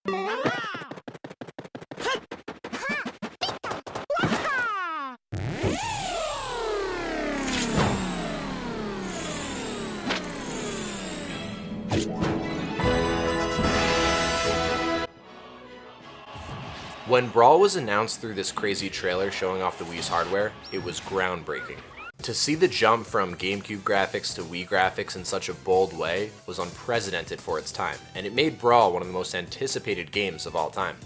When Brawl was announced through this crazy trailer showing off the Wii's hardware, it was groundbreaking. To see the jump from GameCube graphics to Wii graphics in such a bold way was unprecedented for its time, and it made Brawl one of the most anticipated games of all time.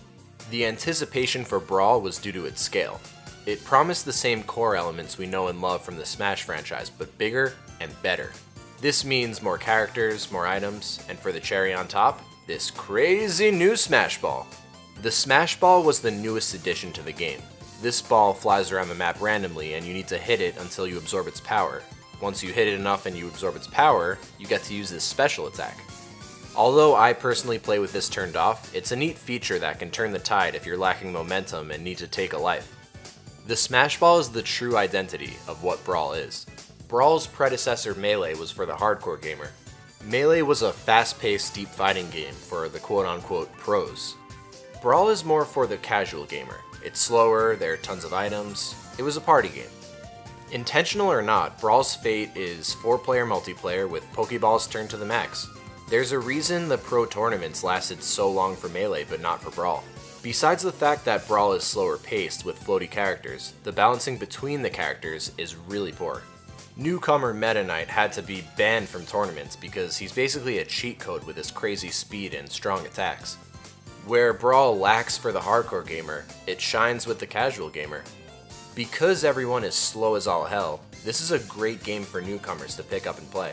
The anticipation for Brawl was due to its scale. It promised the same core elements we know and love from the Smash franchise, but bigger and better. This means more characters, more items, and for the cherry on top, this crazy new Smash Ball. The Smash Ball was the newest addition to the game. This ball flies around the map randomly and you need to hit it until you absorb its power. Once you hit it enough and you absorb its power, you get to use this special attack. Although I personally play with this turned off, it's a neat feature that can turn the tide if you're lacking momentum and need to take a life. The Smash Ball is the true identity of what Brawl is. Brawl's predecessor Melee was for the hardcore gamer. Melee was a fast-paced, deep fighting game for the quote-unquote pros. Brawl is more for the casual gamer. It's slower, there are tons of items, it was a party game. Intentional or not, Brawl's fate is 4-player multiplayer with Pokeballs turned to the max. There's a reason the pro tournaments lasted so long for Melee but not for Brawl. Besides the fact that Brawl is slower paced with floaty characters, the balancing between the characters is really poor. Newcomer Meta Knight had to be banned from tournaments because he's basically a cheat code with his crazy speed and strong attacks. Where Brawl lacks for the hardcore gamer, it shines with the casual gamer. Because everyone is slow as all hell, this is a great game for newcomers to pick up and play.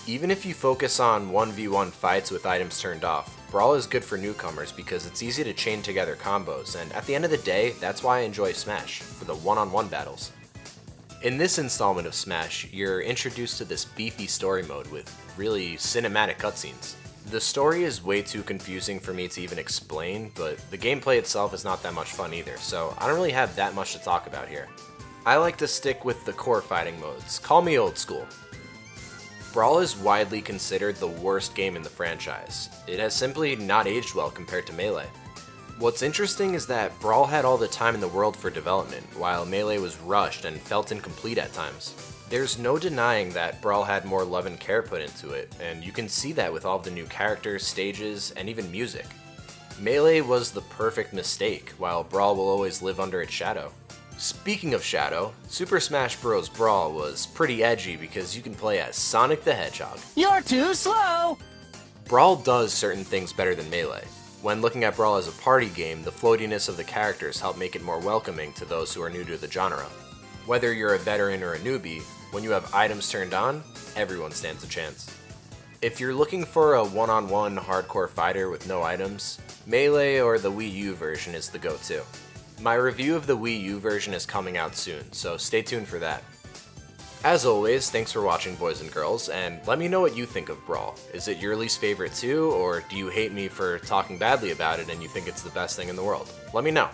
Even if you focus on 1v1 fights with items turned off, Brawl is good for newcomers because it's easy to chain together combos, and at the end of the day, that's why I enjoy Smash, for the one-on-one battles. In this installment of Smash, you're introduced to this beefy story mode with really cinematic cutscenes. The story is way too confusing for me to even explain, but the gameplay itself is not that much fun either, so I don't really have that much to talk about here. I like to stick with the core fighting modes, call me old school. Brawl is widely considered the worst game in the franchise. It has simply not aged well compared to Melee. What's interesting is that Brawl had all the time in the world for development, while Melee was rushed and felt incomplete at times. There's no denying that Brawl had more love and care put into it, and you can see that with all of the new characters, stages, and even music. Melee was the perfect mistake, while Brawl will always live under its shadow. Speaking of shadow, Super Smash Bros. Brawl was pretty edgy because you can play as Sonic the Hedgehog. You're too slow! Brawl does certain things better than Melee. When looking at Brawl as a party game, the floatiness of the characters help make it more welcoming to those who are new to the genre. Whether you're a veteran or a newbie, when you have items turned on, everyone stands a chance. If you're looking for a one-on-one hardcore fighter with no items, Melee or the Wii U version is the go-to. My review of the Wii U version is coming out soon, so stay tuned for that. As always, thanks for watching, boys and girls, and let me know what you think of Brawl. Is it your least favorite too, or do you hate me for talking badly about it and you think it's the best thing in the world? Let me know.